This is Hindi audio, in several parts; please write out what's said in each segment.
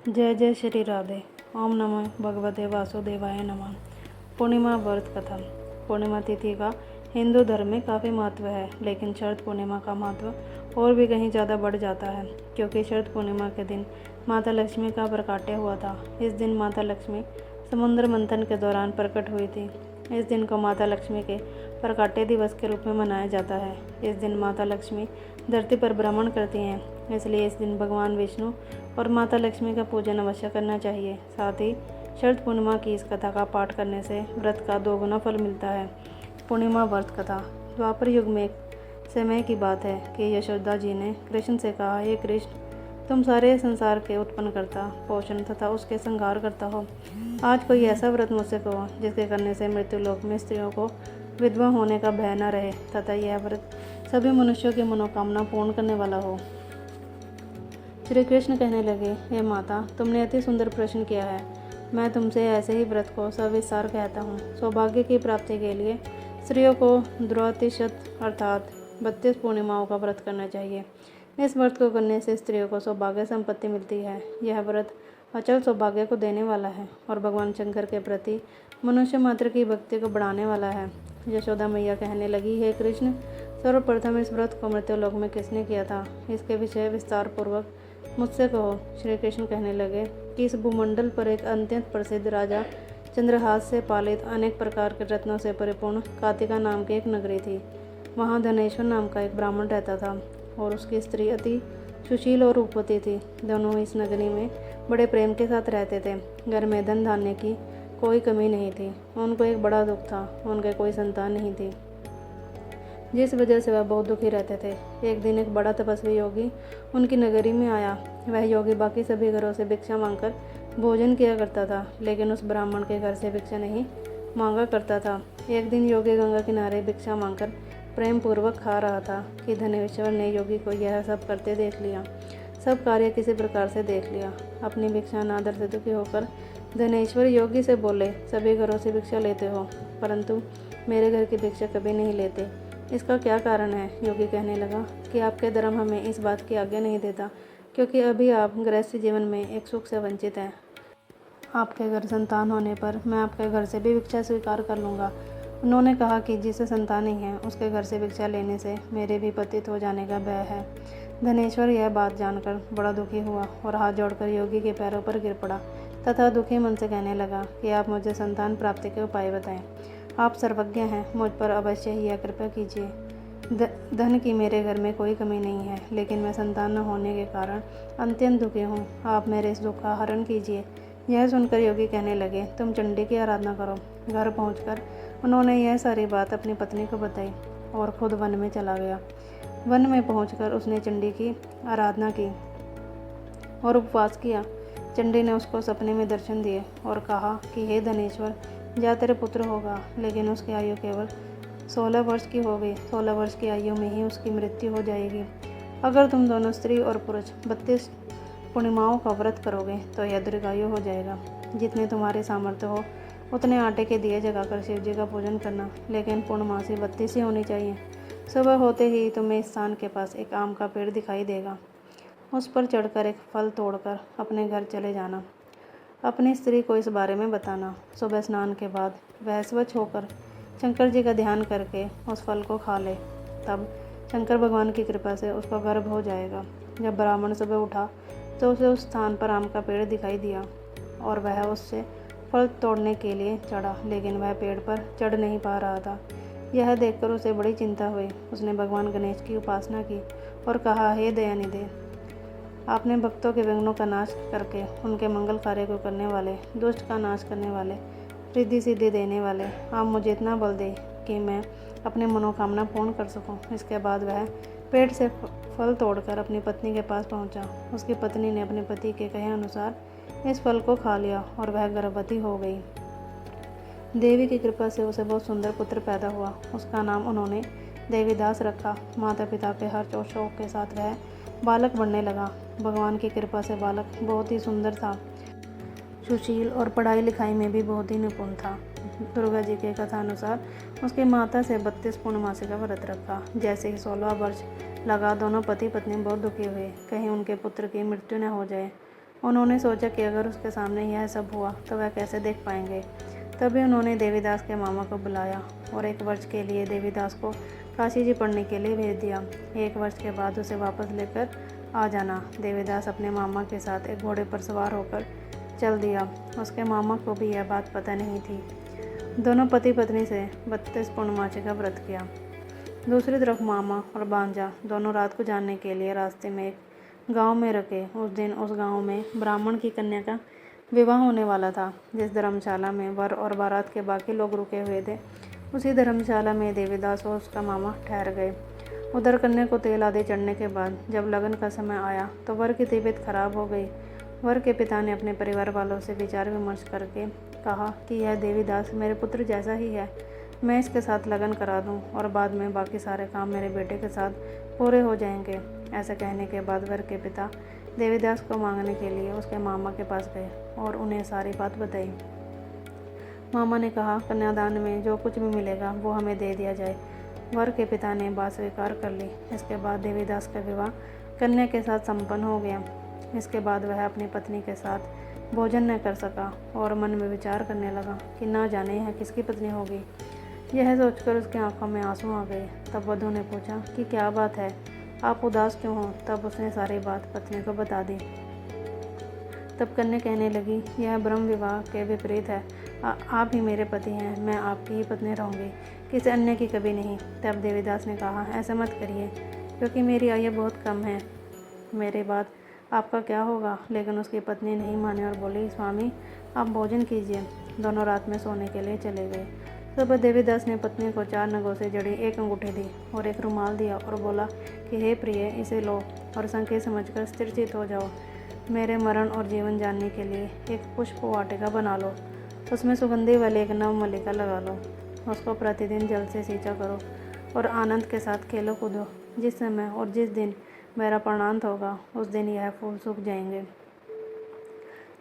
जय जय श्री राधे। ओम नमः भगवते वासुदेवाय नमः। पूर्णिमा व्रत कथा। पूर्णिमा तिथि का हिंदू धर्म में काफ़ी महत्व है, लेकिन शरद पूर्णिमा का महत्व और भी कहीं ज़्यादा बढ़ जाता है, क्योंकि शरद पूर्णिमा के दिन माता लक्ष्मी का प्राकट्य हुआ था। इस दिन माता लक्ष्मी समुद्र मंथन के दौरान प्रकट हुई थी। इस दिन को माता लक्ष्मी के प्राकट्य दिवस के रूप में मनाया जाता है। इस दिन माता लक्ष्मी धरती पर भ्रमण करती हैं, इसलिए इस दिन भगवान विष्णु और माता लक्ष्मी का पूजन अवश्य करना चाहिए। साथ ही शरद पूर्णिमा की इस कथा का पाठ करने से व्रत का दोगुना फल मिलता है। पूर्णिमा व्रत कथा। द्वापर युग में एक समय की बात है कि यशोदा जी ने कृष्ण से कहा, हे कृष्ण, तुम सारे संसार के उत्पन्न करता, पोषण तथा उसके संहार करता हो। आज कोई ऐसा व्रत मुझसे कहो जिसके करने से मृत्यु लोक में स्त्रियों को विधवा होने का भय न रहे तथा यह व्रत सभी मनुष्यों की मनोकामना पूर्ण करने वाला हो। श्री कृष्ण कहने लगे, हे माता, तुमने अति सुंदर प्रश्न किया है। मैं तुमसे ऐसे ही व्रत को सविस्तार कहता हूँ। सौभाग्य की प्राप्ति के लिए स्त्रियों को द्वातिशत अर्थात 32 पूर्णिमाओं का व्रत करना चाहिए। इस व्रत को करने से स्त्रियों को सौभाग्य संपत्ति मिलती है। यह व्रत अचल सौभाग्य को देने वाला है और भगवान शंकर के प्रति मनुष्य मात्र की भक्ति को बढ़ाने वाला है। यशोदा मैया कहने लगी, हे कृष्ण, सर्वप्रथम इस व्रत को मृत्युलोक में किसने किया था? इसके विषय विस्तार पूर्वक मुझसे कहो। श्री कृष्ण कहने लगे कि इस भूमंडल पर एक अत्यंत प्रसिद्ध राजा चंद्रहास से पालित अनेक प्रकार के रत्नों से परिपूर्ण कातिका नाम की एक नगरी थी। वहाँ धनेश्वर नाम का एक ब्राह्मण रहता था और उसकी स्त्री अति सुशील और रूपवती थी। दोनों इस नगरी में बड़े प्रेम के साथ रहते थे। घर में धन धान्य की कोई कमी नहीं थी। उनको एक बड़ा दुख था, उनके कोई संतान नहीं थी, जिस वजह से वह बहुत दुखी रहते थे। एक दिन एक बड़ा तपस्वी योगी उनकी नगरी में आया। वह योगी बाकी सभी घरों से भिक्षा मांगकर भोजन किया करता था, लेकिन उस ब्राह्मण के घर से भिक्षा नहीं मांगा करता था। एक दिन योगी गंगा किनारे भिक्षा मांगकर प्रेम पूर्वक खा रहा था कि धनेश्वर ने योगी को यह सब करते देख लिया। सब कार्य किसी प्रकार से देख लिया। अपनी भिक्षा अनादर से दुखी होकर धनेश्वर योगी से बोले, सभी घरों से भिक्षा लेते हो, परंतु मेरे घर की भिक्षा कभी नहीं लेते। इसका क्या कारण है? योगी कहने लगा कि आपके धर्म हमें इस बात की आज्ञा नहीं देता, क्योंकि अभी आप गृहस्थ जीवन में एक सुख से वंचित हैं। आपके घर संतान होने पर मैं आपके घर से भी भिक्षा स्वीकार कर लूँगा। उन्होंने कहा कि जिसे संतान नहीं है उसके घर से भिक्षा लेने से मेरे भी पतित हो जाने का भय है। धनेश्वर यह बात जानकर बड़ा दुखी हुआ और हाथ जोड़कर योगी के पैरों पर गिर पड़ा तथा दुखी मन से कहने लगा कि आप मुझे संतान प्राप्ति के उपाय बताएं। आप सर्वज्ञ हैं, मुझ पर अवश्य ही यह कृपा कीजिए। धन की मेरे घर में कोई कमी नहीं है, लेकिन मैं संतान न होने के कारण अत्यंत दुखी हूँ। आप मेरे इस दुख का हरण कीजिए। यह सुनकर योगी कहने लगे, तुम चंडी की आराधना करो। घर पहुंचकर उन्होंने यह सारी बात अपनी पत्नी को बताई और खुद वन में चला गया। वन में पहुंचकर उसने चंडी की आराधना की और उपवास किया। चंडी ने उसको सपने में दर्शन दिए और कहा कि हे धनेश्वर, जा तेरे पुत्र होगा, लेकिन उसकी आयु केवल 16 वर्ष की हो गई। 16 वर्ष की आयु में ही उसकी मृत्यु हो जाएगी। अगर तुम दोनों स्त्री और पुरुष 32 पूर्णिमाओं का व्रत करोगे तो यह दीर्घायु हो जाएगा। जितने तुम्हारे सामर्थ्य हो उतने आटे के दिए जगाकर शिव जी का पूजन करना, लेकिन पूर्णमासी 32 ही होनी चाहिए। सुबह होते ही तुम्हें इस स्थान के पास एक आम का पेड़ दिखाई देगा। उस पर चढ़कर एक फल तोड़कर अपने घर चले जाना। अपनी स्त्री को इस बारे में बताना। सुबह स्नान के बाद वह स्वच्छ होकर शंकर जी का ध्यान करके उस फल को खा ले, तब शंकर भगवान की कृपा से उसका गर्भ हो जाएगा। जब ब्राह्मण सुबह उठा तो उसे उस स्थान पर आम का पेड़ दिखाई दिया और वह उससे फल तोड़ने के लिए चढ़ा, लेकिन वह पेड़ पर चढ़ नहीं पा रहा था। यह देखकर उसे बड़ी चिंता हुई। उसने भगवान गणेश की उपासना की और कहा, हे दयानिधि, आपने भक्तों के विघ्नों का नाश करके उनके मंगल कार्य को करने वाले, दुष्ट का नाश करने वाले, रिद्धि सिद्धि देने वाले, आप मुझे इतना बल दे कि मैं अपनी मनोकामना पूर्ण कर सकूं। इसके बाद वह पेड़ से फल तोड़कर अपनी पत्नी के पास पहुंचा। उसकी पत्नी ने अपने पति के कहे अनुसार इस फल को खा लिया और वह गर्भवती हो गई। देवी की कृपा से उसे बहुत सुंदर पुत्र पैदा हुआ। उसका नाम उन्होंने देवीदास रखा। माता पिता के हर्ष और शौक के साथ वह बालक बढ़ने लगा। भगवान की कृपा से बालक बहुत ही सुंदर था, सुशील और पढ़ाई लिखाई में भी बहुत ही निपुण था। दुर्गा जी के कथा अनुसार उसकी माता से 32 पूर्णमासी का व्रत रखा। जैसे ही 16 वर्ष लगा, दोनों पति पत्नी बहुत दुखी हुए, कहीं उनके पुत्र की मृत्यु न हो जाए। उन्होंने सोचा कि अगर उसके सामने यह सब हुआ तो वह कैसे देख पाएंगे। तभी उन्होंने देवीदास के मामा को बुलाया और 1 वर्ष के लिए देवीदास को काशी जी पढ़ने के लिए भेज दिया। 1 वर्ष के बाद उसे वापस लेकर आ जाना। देवीदास अपने मामा के साथ एक घोड़े पर सवार होकर चल दिया। उसके मामा को भी यह बात पता नहीं थी। दोनों पति पत्नी से 32 पूर्णमासी का व्रत किया। दूसरी तरफ मामा और भांजा दोनों रात को जाने के लिए रास्ते में एक गांव में रुके। उस दिन उस गांव में ब्राह्मण की कन्या का विवाह होने वाला था। जिस धर्मशाला में वर और बारात के बाकी लोग रुके हुए थे, उसी धर्मशाला में देवीदास और उसका मामा ठहर गए। उधर कन्या को तेल आदि चढ़ने के बाद जब लगन का समय आया तो वर की तबीयत खराब हो गई। वर के पिता ने अपने परिवार वालों से विचार विमर्श करके कहा कि यह देवीदास मेरे पुत्र जैसा ही है, मैं इसके साथ लगन करा दूं और बाद में बाकी सारे काम मेरे बेटे के साथ पूरे हो जाएंगे। ऐसा कहने के बाद वर के पिता देवीदास को मांगने के लिए उसके मामा के पास गए और उन्हें सारी बात बताई। मामा ने कहा, कन्यादान में जो कुछ भी मिलेगा वो हमें दे दिया जाए। वर के पिता ने बात स्वीकार कर ली। इसके बाद देवीदास का विवाह कन्या के साथ संपन्न हो गया। इसके बाद वह अपनी पत्नी के साथ भोजन न कर सका और मन में विचार करने लगा कि ना जाने यह किसकी पत्नी होगी। यह सोचकर उसकी आंखों में आंसू आ गए। तब वधू ने पूछा कि क्या बात है, आप उदास क्यों हो? तब उसने सारी बात पत्नी को बता दी। तब कन्या कहने लगी, यह ब्रह्म विवाह के विपरीत है। आप ही मेरे पति हैं, मैं आपकी ही पत्नी रहूँगी, किसी अन्य की कभी नहीं। तब देवीदास ने कहा, ऐसा मत करिए, क्योंकि मेरी आयु बहुत कम है, मेरे बाद आपका क्या होगा? लेकिन उसकी पत्नी नहीं मानी और बोली, स्वामी आप भोजन कीजिए। दोनों रात में सोने के लिए चले गए। सुबह देवीदास ने पत्नी को 4 नगों से जड़ी एक अंगूठी दी और एक रुमाल दिया और बोला कि हे प्रिय, इसे लो और संकेत समझकर स्थिरचित हो जाओ। मेरे मरण और जीवन जानने के लिए एक पुष्प वाटिका बना लो, उसमें सुगंधि वाली एक नव मल्लिका लगा लो। उसको प्रतिदिन जल से सींचा करो और आनंद के साथ खेलो कूदो। जिस समय और जिस दिन मेरा प्राणांत होगा उस दिन यह फूल सूख जाएंगे।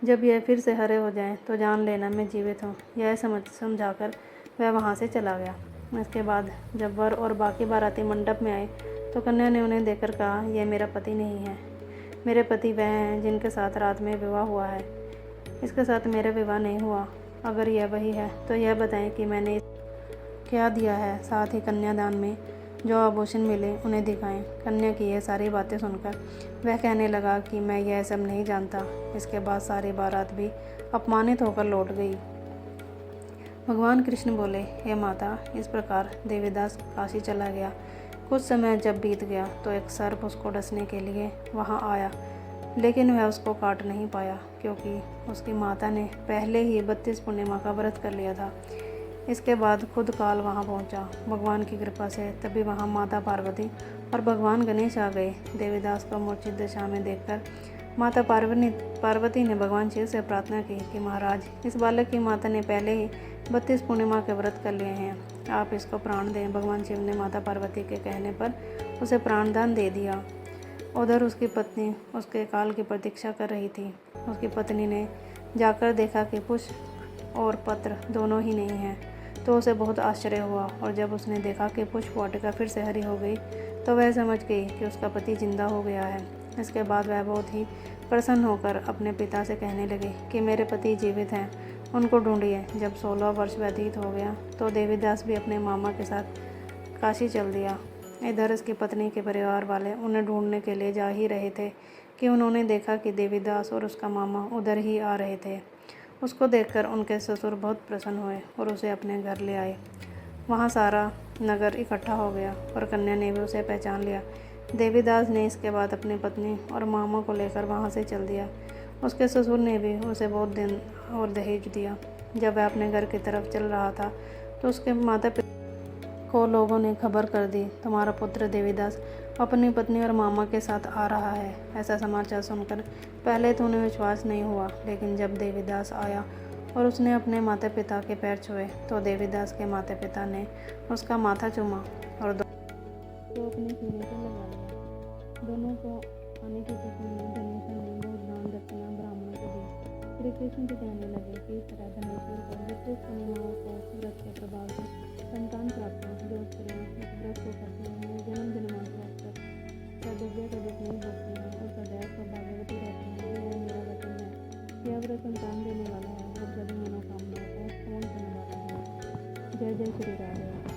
जब यह फिर से हरे हो जाएं तो जान लेना मैं जीवित हूँ। यह समझाकर वह वहाँ से चला गया। इसके बाद जब वर और बाकी बाराती मंडप में आए तो कन्या ने उन्हें देखकर कहा, यह मेरा पति नहीं है, मेरे पति वह हैं जिनके साथ रात में विवाह हुआ है। इसके साथ मेरा विवाह नहीं हुआ। अगर यह वही है तो यह बताएं कि मैंने क्या दिया है, साथ ही कन्यादान में जो आभूषण मिले उन्हें दिखाएं। कन्या की यह सारी बातें सुनकर वह कहने लगा कि मैं यह सब नहीं जानता। इसके बाद सारी बारात भी अपमानित होकर लौट गई। भगवान कृष्ण बोले, हे माता, इस प्रकार देवीदास काशी चला गया। कुछ समय जब बीत गया तो एक सर्प उसको डसने के लिए वहाँ आया, लेकिन वह उसको काट नहीं पाया क्योंकि उसकी माता ने पहले ही 32 पूर्णिमा का व्रत कर लिया था। इसके बाद खुद काल वहाँ पहुँचा। भगवान की कृपा से तभी वहाँ माता पार्वती और भगवान गणेश आ गए। देवीदास को मूर्छित दशा में देखकर माता पार्वती ने भगवान शिव से प्रार्थना की कि महाराज, इस बालक की माता ने पहले ही 32 पूर्णिमा के व्रत कर लिए हैं, आप इसको प्राण दें। भगवान शिव ने माता पार्वती के कहने पर उसे प्राणदान दे दिया। उधर उसकी पत्नी उसके काल की प्रतीक्षा कर रही थी। उसकी पत्नी ने जाकर देखा कि पुष्प और पत्र दोनों ही नहीं हैं, तो उसे बहुत आश्चर्य हुआ। और जब उसने देखा कि पुष्प वाटिका फिर से हरी हो गई तो वह समझ गई कि उसका पति जिंदा हो गया है। इसके बाद वह बहुत ही प्रसन्न होकर अपने पिता से कहने लगी कि मेरे पति जीवित हैं, उनको ढूंढिए। जब 16 वर्ष व्यतीत हो गया तो देवीदास भी अपने मामा के साथ काशी चल दिया। इधर उसकी पत्नी के परिवार वाले उन्हें ढूंढने के लिए जा ही रहे थे कि उन्होंने देखा कि देवीदास और उसका मामा उधर ही आ रहे थे। उसको देखकर उनके ससुर बहुत प्रसन्न हुए और उसे अपने घर ले आए। वहाँ सारा नगर इकट्ठा हो गया और कन्या ने भी उसे पहचान लिया। देवीदास ने इसके बाद अपनी पत्नी और मामा को लेकर वहाँ से चल दिया। उसके ससुर ने भी उसे बहुत दिन और दहेज दिया। जब वह अपने घर की तरफ चल रहा था तो उसके माता पिता को लोगों ने खबर कर दी, तुम्हारा पुत्र देवीदास अपनी पत्नी और मामा के साथ आ रहा है। ऐसा समाचार सुनकर पहले तो उन्हें विश्वास नहीं हुआ, लेकिन जब देवीदास आया और उसने अपने माता पिता के पैर छुए तो देवीदास के माता पिता ने उसका माथा चूमा और तो अपने सीने से लगा लिया। दोनों को आने की खुशी में धनेश्वर ने बहुत दान दक्षिणा ब्राह्मणों को दी। श्री कृष्ण जी कहने लगे कि इस तरह धनेश्वर को 32 पूर्णिमाओं को व्रत के प्रभाव से संतान प्राप्त हो। जो स्त्रियाँ इस व्रत को करती हैं वे जन्म जन्मांतर तक सदव्य का दुख नहीं भोगती हैं और सदैव सौभाग्यवती रहती हैं। यह मेरा वचन शीघ्र संतान देने वाला है और सभी मनोकामनाओं को पूर्ण करने वाला है। जय जय श्री राधे।